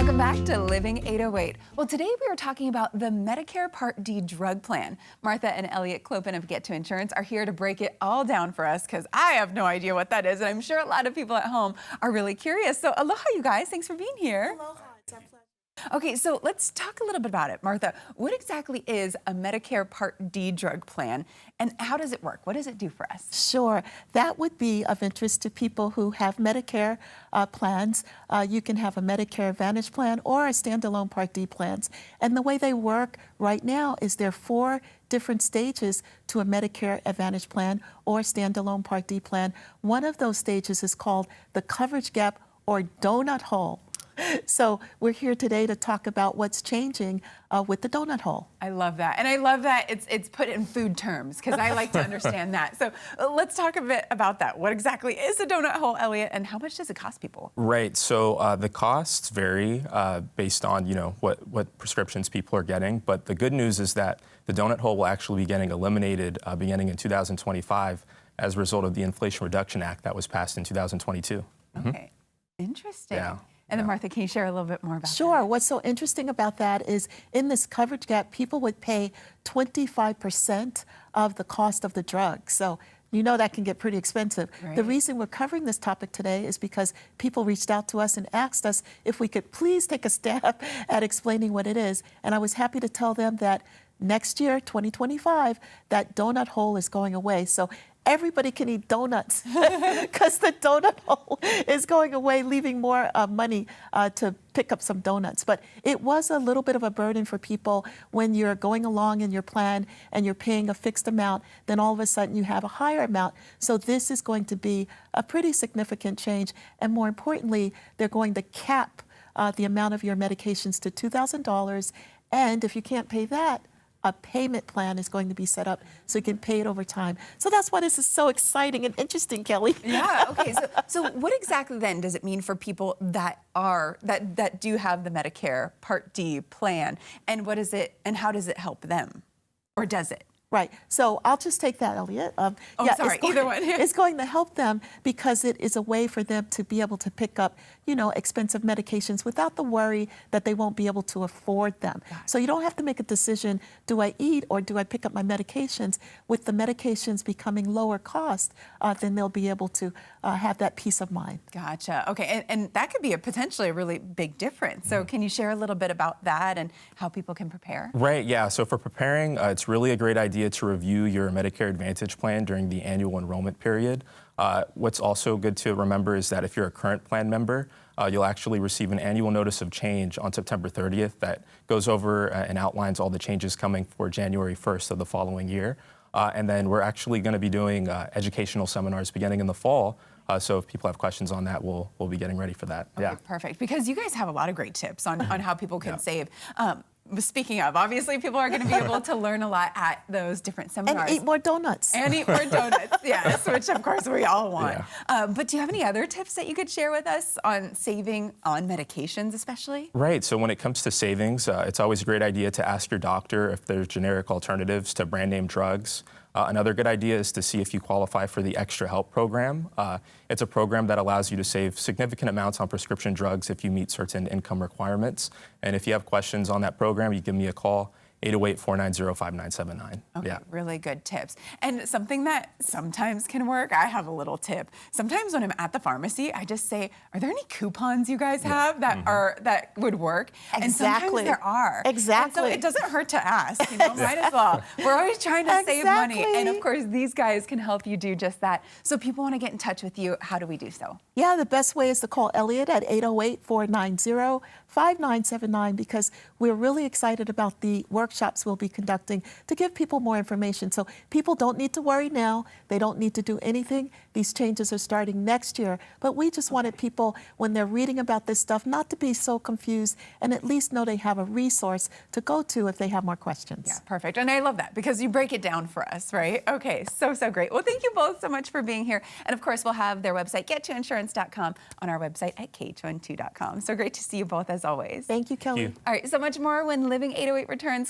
Welcome back to Living 808. Well, today we are talking about the Medicare Part D drug plan. Martha and Elliot Clopin of Get to Insurance are here to break it all down for us because I have no idea what that is, and I'm sure a lot of people at home are really curious. So aloha, you guys. Thanks for being here. Aloha. It's our pleasure. Okay, so let's talk a little bit about it. Martha, what exactly is a Medicare Part D drug plan, and how does it work? What does it do for us? Sure. That would be of interest to people who have Medicare plans. You can have a Medicare Advantage plan or a standalone Part D plans. And the way they work right now is there are 4 different stages to a Medicare Advantage plan or standalone Part D plan. One of those stages is called the coverage gap or donut hole. So we're here today to talk about what's changing with the donut hole. I love that. And I love that it's put in food terms because I like to understand that. So let's talk a bit about that. What exactly is a donut hole, Elliot, and how much does it cost people? Right. So the costs vary based on, what prescriptions people are getting. But the good news is that the donut hole will actually be getting eliminated beginning in 2025 as a result of the Inflation Reduction Act that was passed in 2022. Okay. Interesting. Yeah. And then Martha, can you share a little bit more about that? Sure. What's so interesting about that is in this coverage gap, people would pay 25% of the cost of the drug. So you know that can get pretty expensive. Right. The reason we're covering this topic today is because people reached out to us and asked us if we could please take a stab at explaining what it is. And I was happy to tell them that next year, 2025, that donut hole is going away. So everybody can eat donuts because the donut hole is going away, leaving more money to pick up some donuts. But it was a little bit of a burden for people when you're going along in your plan and you're paying a fixed amount, then all of a sudden you have a higher amount. So this is going to be a pretty significant change. And more importantly, they're going to cap the amount of your medications to $2,000. And if you can't pay that, a payment plan is going to be set up so you can pay it over time. So that's why this is so exciting and interesting, Kelly. Yeah, okay. So what exactly then does it mean for people that do have the Medicare Part D plan? And what is it, and how does it help them? Or does it? Right. So I'll just take that, Elliot. Sorry, either one. It's going to help them because it is a way for them to be able to pick up, expensive medications without the worry that they won't be able to afford them. So you don't have to make a decision, do I eat or do I pick up my medications? With the medications becoming lower cost, then they'll be able to have that peace of mind. Gotcha. Okay, and that could be potentially a really big difference. So can you share a little bit about that and how people can prepare? Right, yeah. So for preparing, it's really a great idea to review your Medicare Advantage plan during the annual enrollment period. What's also good to remember is that if you're a current plan member, you'll actually receive an annual notice of change on September 30th that goes over and outlines all the changes coming for January 1st of the following year. And then we're actually going to be doing educational seminars beginning in the fall. So if people have questions on that, we'll be getting ready for that. Okay, yeah. Perfect. Because you guys have a lot of great tips on how people can save. Speaking of, obviously people are going to be able to learn a lot at those different seminars. And eat more donuts. And eat more donuts, yes, which of course we all want. Yeah. But do you have any other tips that you could share with us on saving on medications especially? Right, so when it comes to savings, it's always a great idea to ask your doctor if there's generic alternatives to brand name drugs. Another good idea is to see if you qualify for the Extra Help program. It's a program that allows you to save significant amounts on prescription drugs if you meet certain income requirements. And if you have questions on that program, you give me a call, 808-490-5979. Okay, really good tips. And something that sometimes can work, I have a little tip. Sometimes when I'm at the pharmacy, I just say, are there any coupons you guys have that would work? Exactly. And sometimes there are. Exactly. And so it doesn't hurt to ask, might as well. We're always trying to save money. And of course, these guys can help you do just that. So if people want to get in touch with you, how do we do so? Yeah, the best way is to call Elliot at 808-490-5979 because we're really excited about the workshops we'll be conducting to give people more information. So people don't need to worry now. They don't need to do anything. These changes are starting next year. But we just wanted people, when they're reading about this stuff, not to be so confused and at least know they have a resource to go to if they have more questions. Yeah, perfect. And I love that because you break it down for us, right? Okay, so great. Well, thank you both so much for being here. And of course, we'll have their website, gettoinsurance.com, on our website at kh12.com. So great to see you both as always. Thank you, Kelly. Thank you. All right, so much more when Living 808 returns.